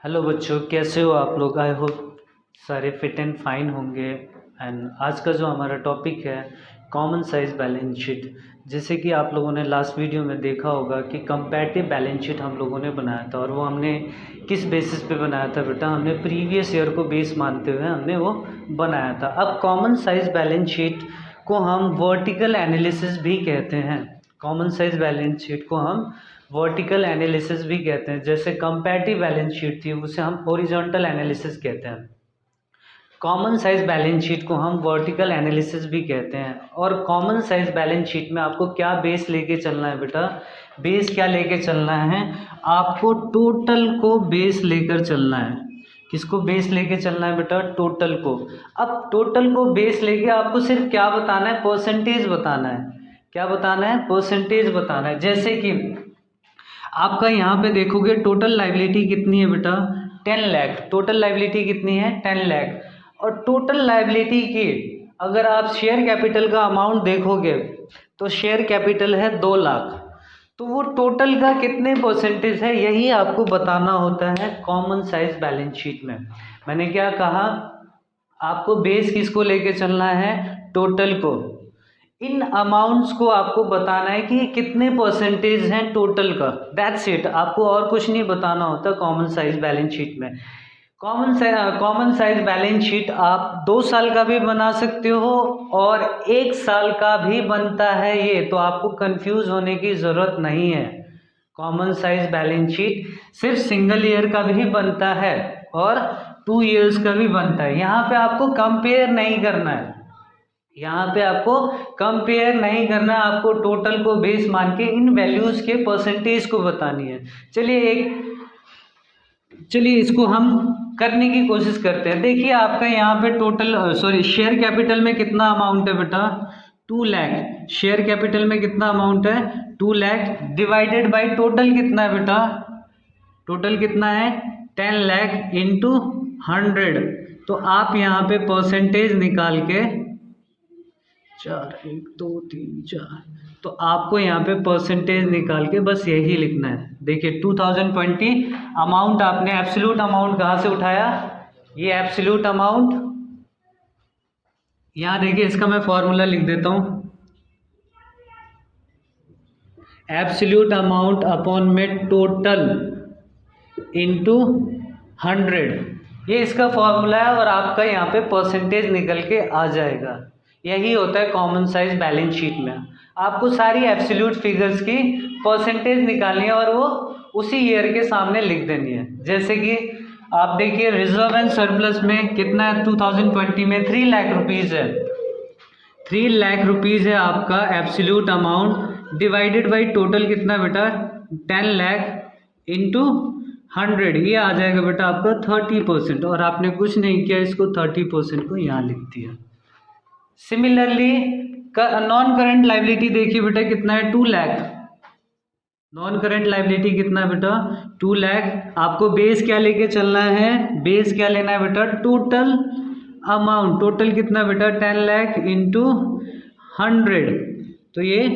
Hello बच्चों, कैसे हो आप लोग। आई होप सारे फिट एंड फाइन होंगे। एंड आज का जो हमारा टॉपिक है कॉमन साइज बैलेंस शीट। जैसे कि आप लोगों ने लास्ट वीडियो में देखा होगा कि कंपैरेटिव बैलेंस शीट हम लोगों ने बनाया था, और वो हमने किस बेसिस पे बनाया था बेटा, हमने प्रीवियस ईयर को बेस मानते हुए हमने वो बनाया था। अब कॉमन साइज बैलेंस शीट को हम वर्टिकल एनालिसिस भी कहते हैं। कॉमन साइज बैलेंस शीट को हम वर्टिकल एनालिसिस भी कहते हैं। जैसे कंपैरेटिव बैलेंस शीट थी उसे हम हॉरिजॉन्टल एनालिसिस कहते हैं। कॉमन साइज बैलेंस शीट को हम वर्टिकल एनालिसिस भी कहते हैं। और कॉमन साइज बैलेंस शीट में आपको क्या बेस लेके चलना है बेटा, बेस क्या लेके चलना है, आपको टोटल को बेस लेकर चलना है। किसको बेस लेके चलना है बेटा, टोटल को। अब टोटल को बेस लेके आपको सिर्फ क्या बताना है, परसेंटेज बताना है। क्या बताना है, परसेंटेज बताना है। जैसे कि आपका यहाँ पे देखोगे टोटल लाइबिलिटी कितनी है बेटा, 10 लाख। टोटल लाइबिलिटी कितनी है, 10 लाख। और टोटल लाइबिलिटी की अगर आप शेयर कैपिटल का अमाउंट देखोगे तो शेयर कैपिटल है 2 लाख। तो वो टोटल का कितने परसेंटेज है, यही आपको बताना होता है कॉमन साइज बैलेंस शीट में। मैंने क्या कहा, आपको बेस किसको लेके चलना है, टोटल को। इन अमाउंट्स को आपको बताना है कि कितने परसेंटेज हैं टोटल का, दैट्स इट। आपको और कुछ नहीं बताना होता कॉमन साइज बैलेंस शीट में। कॉमन साइज बैलेंस शीट आप 2 साल का भी बना सकते हो और 1 साल का भी बनता है ये, तो आपको कंफ्यूज होने की ज़रूरत नहीं है। कॉमन साइज बैलेंस शीट सिर्फ सिंगल ईयर का भी बनता है और 2 ईयर्स का भी बनता है। यहाँ पे आपको कंपेयर नहीं करना है, यहाँ पे आपको कंपेयर नहीं करना है, आपको टोटल को बेस मान के इन वैल्यूज़ के परसेंटेज को बतानी है। चलिए इसको हम करने की कोशिश करते हैं। देखिए आपका यहाँ पे टोटल शेयर कैपिटल में कितना अमाउंट है बेटा, 2 लाख। शेयर कैपिटल में कितना अमाउंट है, 2 लाख, डिवाइडेड बाय टोटल कितना है बेटा, टोटल कितना है, 10 लाख इंटू 100। तो आप यहाँ पे परसेंटेज निकाल के 4, 1, 2, 3, 4, तो आपको यहाँ पे परसेंटेज निकाल के बस यही लिखना है। देखिए 2020 अमाउंट आपने एब्सोल्यूट अमाउंट कहाँ से उठाया, ये एब्सोल्यूट अमाउंट, यहाँ देखिए इसका मैं फॉर्मूला लिख देता हूँ, एब्सोल्यूट अमाउंट अपॉन में टोटल इंटू 100, ये इसका फॉर्मूला है। और आपका यहाँ पे परसेंटेज निकल के आ जाएगा। यही होता है कॉमन साइज बैलेंस शीट में। आपको सारी एब्सोल्यूट फिगर्स की परसेंटेज निकालनी है और वो उसी ईयर के सामने लिख देनी है। जैसे कि आप देखिए रिजर्व एंड सरप्लस में कितना है, 2020 में 3 लाख रुपीज़ है। 3 लाख रुपीज़ है आपका absolute amount, divided by total कितना बेटा, 10 लाख इंटू 100, ये आ जाएगा बेटा आपका 30%। और आपने कुछ नहीं किया, इसको 30% को यहाँ लिख दिया। सिमिलरली नॉन करंट लाइबिलिटी देखिए बेटा कितना है, 2 लाख। नॉन करंट लाइबिलिटी कितना है बेटा, 2 लाख। आपको बेस क्या लेके चलना है, बेस क्या लेना है बेटा, टोटल अमाउंट। टोटल कितना बेटा, 10 लाख इंटू 100, तो ये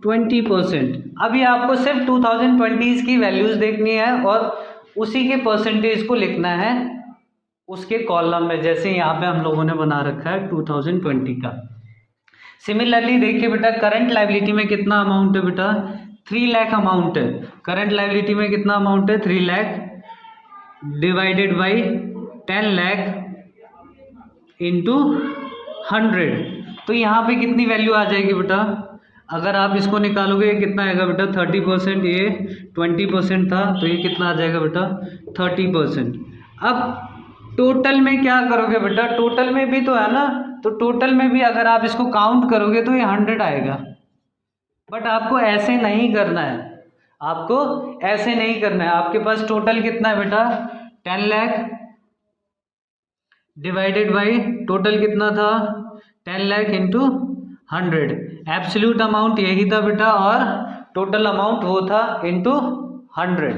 20%। अभी आपको सिर्फ 2020 की वैल्यूज देखनी है और उसी के परसेंटेज को लिखना है उसके कॉलम में, जैसे यहाँ पे हम लोगों ने बना रखा है 2020 का। सिमिलरली देखिए बेटा करंट लाइबिलिटी में कितना अमाउंट है बेटा, 3 लाख अमाउंट है। करंट लाइबिलिटी में कितना अमाउंट है, 3 lakh, divided by 10 lakh into 100, तो यहाँ पे कितनी वैल्यू आ जाएगी बेटा, अगर आप इसको निकालोगे कितना आएगा बेटा, 30%। ये 20% था तो ये कितना आ जाएगा बेटा, 30%। अब टोटल में क्या करोगे बेटा, टोटल में भी तो है ना, तो टोटल में भी अगर आप इसको काउंट करोगे तो ये 100 आएगा। बट आपको ऐसे नहीं करना है, आपको ऐसे नहीं करना है। आपके पास टोटल कितना है बेटा, 10 लाख, डिवाइडेड बाई टोटल कितना था, 10 लाख इंटू 100। एब्सोल्यूट अमाउंट यही था बेटा और टोटल अमाउंट वो था इंटू 100।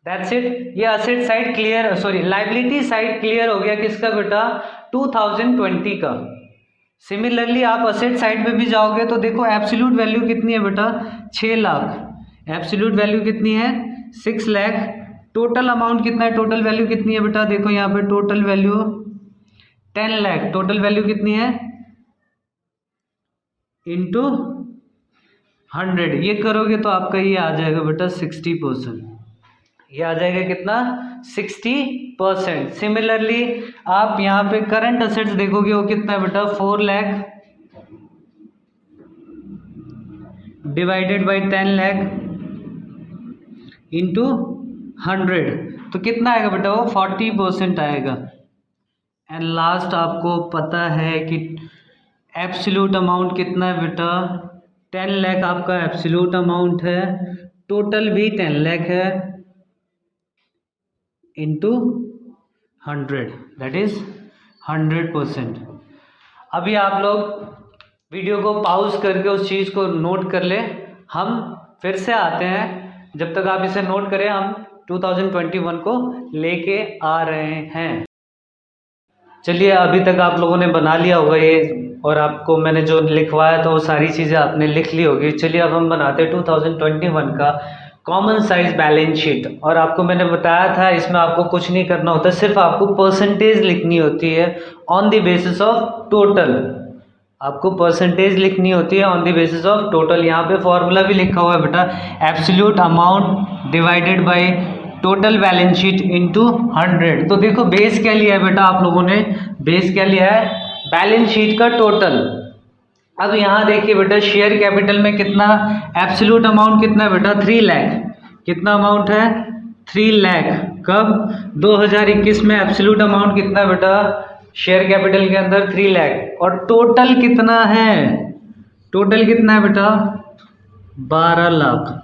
That's it. ये asset side clear, liability side clear हो गया किसका बेटा, 2020 का। सिमिलरली आप असेट साइड पे भी जाओगे तो देखो एब्सोल्यूट वैल्यू कितनी है बेटा, 6 लाख। एब्सोल्यूट वैल्यू कितनी है, 6 लाख टोटल अमाउंट कितना है, टोटल वैल्यू कितनी है बेटा, देखो यहाँ पे total value 10 lakh, total value कितनी है इंटू 100, ये करोगे तो आपका ये आ जाएगा बेटा 60%, ये आ जाएगा कितना 60%। सिमिलरली आप यहाँ पे करंट असेट्स देखोगे वो कितना है बेटा 4 lakh divided by 10 lakh into 100, तो कितना आएगा बेटा वो 40% आएगा। एंड लास्ट आपको पता है कि एब्सोल्यूट अमाउंट कितना है बेटा 10 लाख आपका एब्सोल्यूट अमाउंट है, टोटल भी 10 लाख है इंटू 100 दैट इज 100%। अभी आप लोग वीडियो को पॉज करके उस चीज़ को नोट कर ले, हम फिर से आते हैं, जब तक आप इसे नोट करें हम 2021 को लेके आ रहे हैं। चलिए अभी तक आप लोगों ने बना लिया होगा ये, और आपको मैंने जो लिखवाया था वो सारी चीज़ें आपने लिख ली होगी। चलिए अब हम बनाते हैं 2021 का कॉमन साइज बैलेंस शीट। और आपको मैंने बताया था इसमें आपको कुछ नहीं करना होता, सिर्फ आपको परसेंटेज लिखनी होती है on the basis of total, आपको परसेंटेज लिखनी होती है on the basis of total. यहाँ पे फॉर्मूला भी लिखा हुआ है बेटा, absolute amount divided by total balance sheet into 100। तो देखो बेस क्या लिया है बेटा आप लोगों ने, बेस क्या लिया है बैलेंस शीट का टोटल। अब यहाँ देखिए बेटा शेयर कैपिटल में कितना एब्सोल्यूट अमाउंट कितना है बेटा 3 लाख, कितना अमाउंट है 3 लाख। कब 2021 में एब्सोल्यूट अमाउंट कितना है बेटा शेयर कैपिटल के अंदर 3 लाख, और टोटल कितना है, टोटल कितना है बेटा 12 लाख,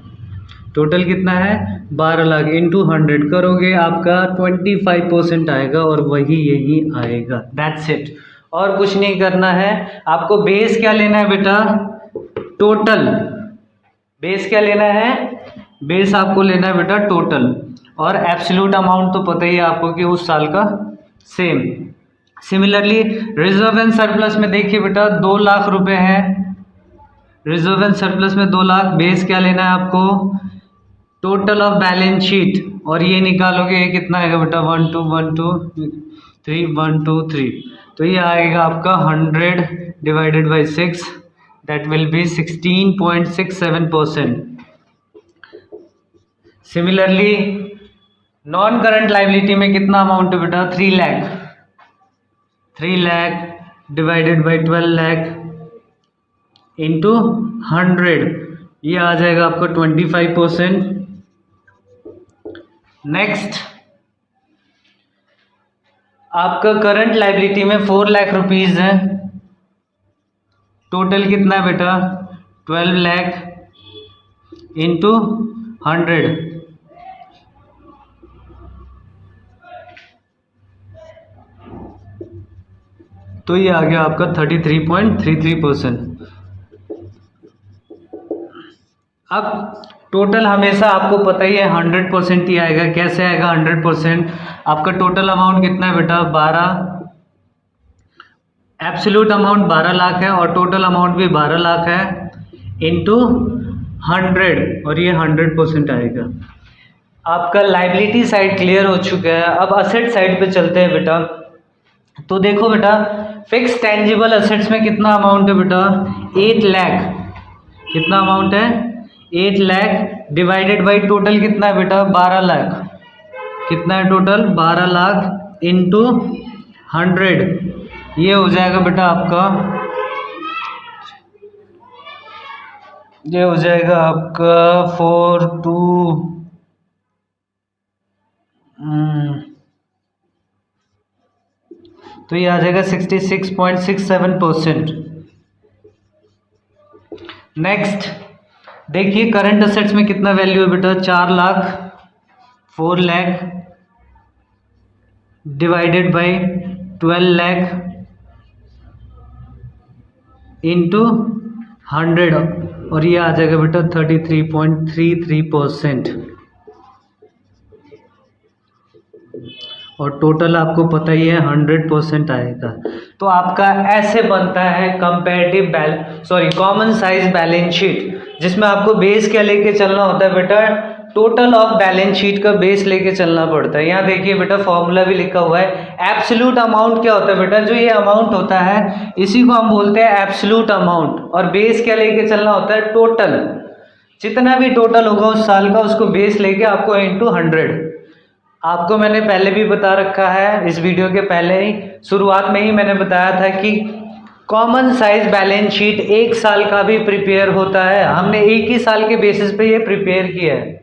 टोटल कितना है 12 लाख इंटू 100 करोगे आपका 25% आएगा और वही यही आएगा, दैट्स इट। और कुछ नहीं करना है आपको। बेस क्या लेना है बेटा टोटल, बेस क्या लेना है, बेस आपको लेना है बेटा टोटल, और एब्सोल्यूट अमाउंट तो पता ही है आपको कि उस साल का same. Similarly reserve and surplus में देखिए बेटा 2 लाख रुपए है, रिजर्व एंड सरप्लस में 2 लाख, बेस क्या लेना है आपको टोटल ऑफ बैलेंस शीट, और ये निकालोगे ये कितना आएगा बेटा 1 2 1 2 3 1 2 3, तो ये आएगा आपका 100 divided by 6 that will be 16.67%। Similarly non current liability में कितना अमाउंट है बेटा 3 lakh, 3 lakh divided by 12 lakh into 100, ये आ जाएगा आपका 25%। नेक्स्ट आपका करंट लाइबिलिटी में 4 लाख रुपीज है, टोटल कितना है बेटा 12 लाख इंटू 100, तो ये आ गया आपका 33.33%। अब टोटल हमेशा आपको पता ही है 100% ही आएगा। कैसे आएगा 100%, आपका टोटल अमाउंट कितना है बेटा 12, एब्सोल्यूट अमाउंट 12 लाख है और टोटल अमाउंट भी 12 लाख है इंटू 100, और ये 100% आएगा। आपका लाइबिलिटी साइड क्लियर हो चुका है। अब असेट साइड पे चलते हैं बेटा। तो देखो बेटा फिक्स टेंजिबल असेट्स में कितना अमाउंट है बेटा 8 लाख, कितना अमाउंट है 8 लाख डिवाइडेड बाई टोटल कितना है बेटा 12 लाख, कितना है टोटल 12 लाख इंटू 100, ये हो जाएगा बेटा आपका, ये हो जाएगा आपका 4 2 तो ये आ जाएगा 66.67%। नेक्स्ट देखिए करंट असेट्स में कितना वैल्यू है बेटा 4 lakh, 4 lakh divided by 12 lakh into 100, और ये आ जाएगा बेटा 33.33%। और टोटल आपको पता ही है 100% आएगा। तो आपका ऐसे बनता है comparative common size balance sheet, जिसमें आपको बेस क्या लेके चलना होता है बेटा टोटल ऑफ बैलेंस शीट का बेस लेके चलना पड़ता है। यहाँ देखिए बेटा फॉर्मूला भी लिखा हुआ है। एब्सोल्यूट अमाउंट क्या होता है बेटा, जो ये अमाउंट होता है इसी को हम बोलते हैं एब्सोल्यूट अमाउंट, और बेस क्या लेके चलना होता है, टोटल। जितना भी टोटल होगा उस साल का उसको बेस लेके आपको इंटू 100। आपको मैंने पहले भी बता रखा है, इस वीडियो के पहले ही शुरुआत में ही मैंने बताया था कि कॉमन साइज बैलेंस शीट एक साल का भी प्रिपेयर होता है। हमने एक ही साल के बेसिस पे ये प्रिपेयर किया है।